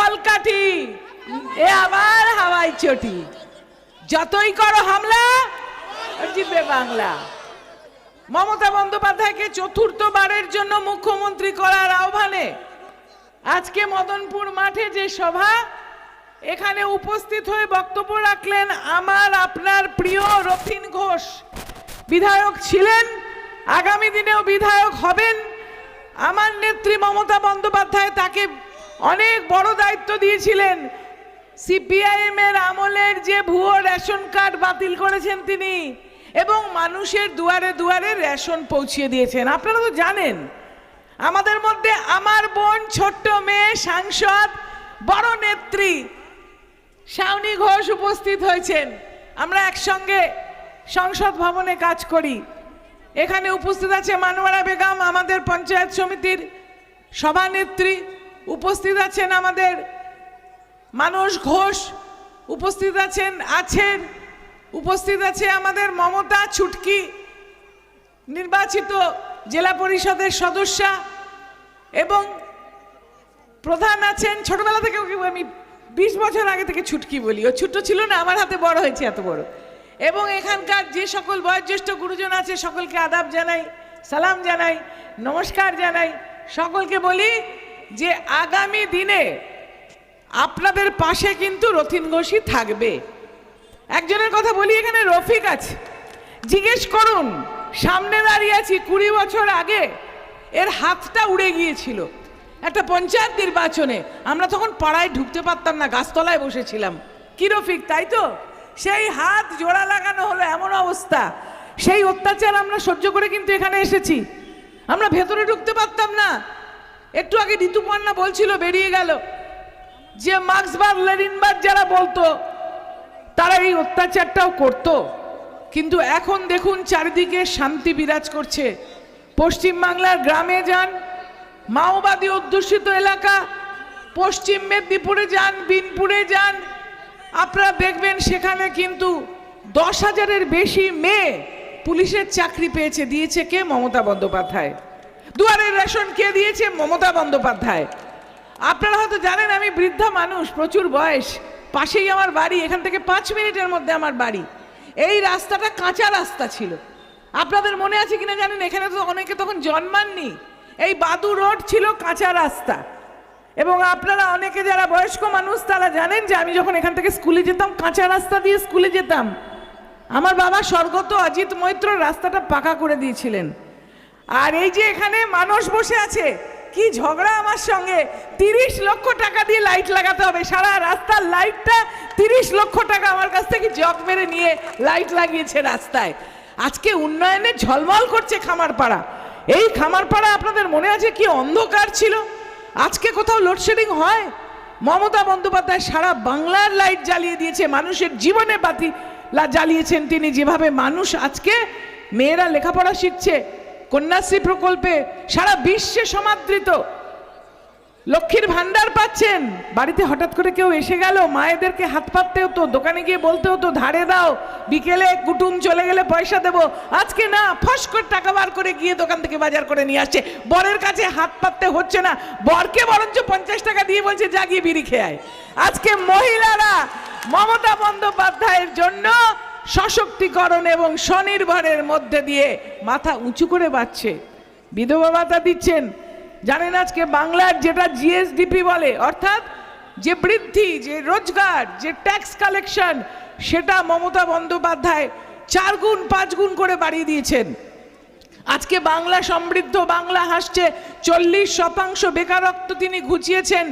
কলকাঠি, এ আবার হাওয়াই চটি, যতই করো হামলা জিতবে বাংলা। মমতা বন্দ্যোপাধ্যায়কে চতুর্থবারের জন্য মুখ্যমন্ত্রী করার আহ্বানে আজকে মদনপুর মাঠে যে সভা, এখানে উপস্থিত হয়ে বক্তব্য রাখলেন আমার আপনার প্রিয় রথীন ঘোষ। বিধায়ক ছিলেন, আগামী দিনেও বিধায়ক হবেন। আমার নেত্রী মমতা বন্দ্যোপাধ্যায় তাকে অনেক বড় দায়িত্ব দিয়েছিলেন। সিপিআইএম এর আমলের যে ভুয়ো রেশন কার্ড বাতিল করেছেন তিনি, এবং মানুষের দুয়ারে দুয়ারে রেশন পৌঁছিয়ে দিয়েছেন। আপনারা তো জানেন, আমাদের মধ্যে আমার বোন, ছোট্ট মেয়ে, সাংসদ, বড় নেত্রী শাওনি ঘোষ উপস্থিত হয়েছেন। আমরা একসঙ্গে সংসদ ভবনে কাজ করি। এখানে উপস্থিত আছে মানওয়ারা বেগম, আমাদের পঞ্চায়েত সমিতির সভানেত্রী। উপস্থিত আছেন আমাদের মানস ঘোষ, উপস্থিত আছেন উপস্থিত আছে আমাদের মমতা ছুটকি, নির্বাচিত জেলা পরিষদের সদস্যা, এবং প্রধান আছেন। ছোটবেলা থেকে ওকে আমি 20 বছর আগে থেকে ছুটকি বলি, ও ছোট ছিল না, আমার হাতে বড় হয়েছে এত বড়। এবং এখানকার যে সকল বয়োজ্যেষ্ঠ গুরুজন আছে সকলকে আদাব জানাই, সালাম জানাই, নমস্কার জানাই। সকলকে বলি যে আগামী দিনে আপনাদের পাশে কিন্তু রথীন ঘোষই থাকবে। একজনের কথা বলি, এখানে রফিক আছে, জিজ্ঞেস করুন, সামনে দাঁড়িয়ে আছি, 20 বছর আগে এর হাতটা উড়ে গিয়েছিল একটা পঞ্চায়েত নির্বাচনে। আমরা তখন পাড়ায় ঢুকতে পারতাম না, গাছতলায় বসেছিলাম। কি রফিক, তাই তো? সেই হাত জোড়া লাগানো হলো, এমন অবস্থা। সেই অত্যাচার আমরা সহ্য করে কিন্তু এখানে এসেছি। আমরা ভেতরে ঢুকতে পারতাম না। একটু আগে ঋতুপর্ণা বলছিল, বেরিয়ে গেল, যে মার্ক্সবাদ লেনিনবাদ যারা বলতো তারা এই অত্যাচারটাও করত। কিন্তু এখন দেখুন চারিদিকে শান্তি বিরাজ করছে। পশ্চিমবাংলার গ্রামে যান, মাওবাদী অধ্যুষিত এলাকা, পশ্চিম মেদিনীপুরে যান, বিনপুরে যান, আপনারা দেখবেন সেখানে কিন্তু 10,000-এর বেশি মেয়ে পুলিশের চাকরি পেয়েছে। দিয়েছে কে? মমতা বন্দ্যোপাধ্যায়। দুয়ারের রেশন কে দিয়েছে? মমতা বন্দ্যোপাধ্যায়। আপনারা হয়তো জানেন আমি বৃদ্ধা মানুষ, প্রচুর বয়স, পাশেই আমার বাড়ি, এখান থেকে 5 মিনিটের মধ্যে আমার বাড়ি। এই রাস্তাটা কাঁচা রাস্তা ছিল। আপনাদের মনে আছে কিনা জানেন, এখানে তো অনেকে তখন জন্মাননি। এই বাদু রোড ছিল কাঁচা রাস্তা। এবং আপনারা অনেকে যারা বয়স্ক মানুষ তারা জানেন যে আমি যখন এখান থেকে স্কুলে যেতাম, কাঁচা রাস্তা দিয়ে স্কুলে যেতাম। আমার বাবা স্বর্গত অজিত মৈত্র রাস্তাটা পাকা করে দিয়েছিলেন। আর এই যে এখানে মানুষ বসে আছে, কি ঝগড়া আমার সঙ্গে, 30 লক্ষ টাকা দিয়ে লাইট লাগাতে হবে, সারা রাস্তার লাইটটা 30 লক্ষ টাকা আমার কাছ থেকে জগ মেরে নিয়ে লাইট লাগিয়েছে রাস্তায়। আজকে উন্নয়নে ঝলমল করছে খামারপাড়া। এই খামারপাড়া আপনাদের মনে আছে কি অন্ধকার ছিল? আজকে কোথাও লোডশেডিং হয়? মমতা বন্দ্যোপাধ্যায় সারা বাংলার লাইট জ্বালিয়ে দিয়েছে, মানুষের জীবনে বাতি জ্বালিয়েছেন তিনি। যেভাবে মানুষ আজকে মেয়েরা লেখাপড়া শিখছে, কন্যাশ্রী প্রকল্পে সারা বিশ্বে সমাদৃত, লক্ষ্মীর ভান্ডার পাচ্ছেন। বাড়িতে হঠাৎ করে কেউ এসে গেল, মায়েদেরকে হাত পাততে হতো, দোকানে গিয়ে বলতে হতো ধারে দাও, বিকেলে কুটুম চলে গেলে পয়সা দেবো। আজকে না, ফস করে টাকা বার করে গিয়ে দোকান থেকে বাজার করে নিয়ে আসছে। বরের কাছে হাত পাততে হচ্ছে না, বরকে বরঞ্চ 50 টাকা দিয়ে বলছে যা গিয়ে বিড়ি খেয়ে আয়। আজকে মহিলারা মমতা বন্দ্যোপাধ্যায়ের জন্য সশক্তিকরণ এবং স্বনির্ভরের মধ্যে দিয়ে মাথা উঁচু করে বাঁচছে। বিধবা ভাতা দিচ্ছেন। জানেন আজকে বাংলার যেটা জিএসডিপি বলে, অর্থাৎ যে বৃদ্ধি, যে রোজগার, যে ট্যাক্স কালেকশন, সেটা মমতা বন্দ্যোপাধ্যায় 4 গুণ 5 গুণ করে বাড়িয়ে দিয়েছেন। আজকে বাংলা সমৃদ্ধ, বাংলা হাসছে। 40% বেকারত্ব তিনি ঘুচিয়েছেন।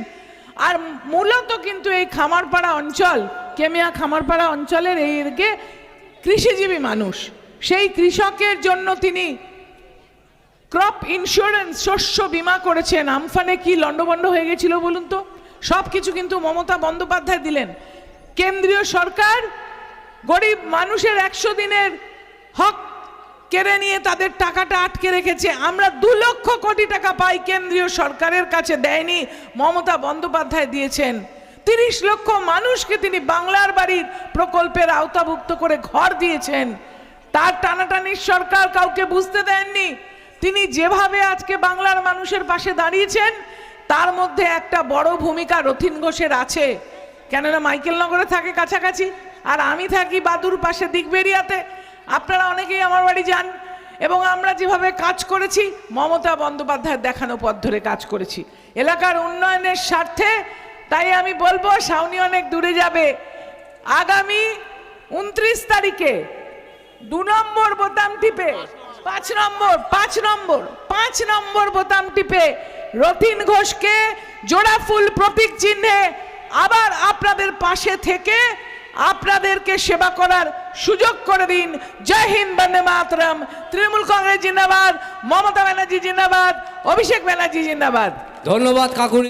আর মূলত কিন্তু এই খামারপাড়া অঞ্চল, কেমিয়া খামারপাড়া অঞ্চলের এই দিকে কৃষিজীবী মানুষ, সেই কৃষকের জন্য তিনি ক্রপ ইন্স্যুরেন্স, শস্য বীমা করেছেন। আমফানে কি লন্ডভন্ড হয়ে গেছিল বলুন তো, সব কিছু কিন্তু মমতা বন্দ্যোপাধ্যায় দিলেন। কেন্দ্রীয় সরকার গরিব মানুষের 100 দিনের হক কেড়ে নিয়ে তাদের টাকাটা আটকে রেখেছে। আমরা 2 লক্ষ কোটি টাকা পাই, কেন্দ্রীয় সরকারের কাছে দেয়নি, মমতা বন্দ্যোপাধ্যায় দিয়েছেন। 30 লক্ষ মানুষকে তিনি বাংলার বাড়ির প্রকল্পের আওতাভুক্ত করে ঘর দিয়েছেন। তার টানাটানির সরকার কাউকে বুঝতে দেননি। তিনি যেভাবে আজকে বাংলার মানুষের পাশে দাঁড়িয়েছেন, তার মধ্যে একটা বড় ভূমিকা রথীন ঘোষের আছে, কেননা মাইকেলনগরে থাকে কাছাকাছি, আর আমি থাকি বাদুর পাশে দিকবেরিয়াতে। আপনারা অনেকেই আমার বাড়ি যান, এবং আমরা যেভাবে কাজ করেছি মমতা বন্দ্যোপাধ্যায়ের দেখানো পথ ধরে কাজ করেছি এলাকার উন্নয়নের স্বার্থে। তাই আমি বলবো সাউনি অনেক দূরে যাবে, আগামী 29 তারিখে 2 নম্বর বোতাম টিপে 5 নম্বর বোতাম টিপে রথীন ঘোষকে জোড়া ফুল প্রতীক চিহ্নে আবার আপনাদের পাশে থেকে আপনাদেরকে সেবা করার সুযোগ করে দিন। জয় হিন্দ, বন্দে মাতরম। তৃণমূল কংগ্রেস জিন্দাবাদ, মমতা ব্যানার্জি জিন্দাবাদ, অভিষেক ব্যানার্জি জিন্দাবাদ। ধন্যবাদ কাকুরি।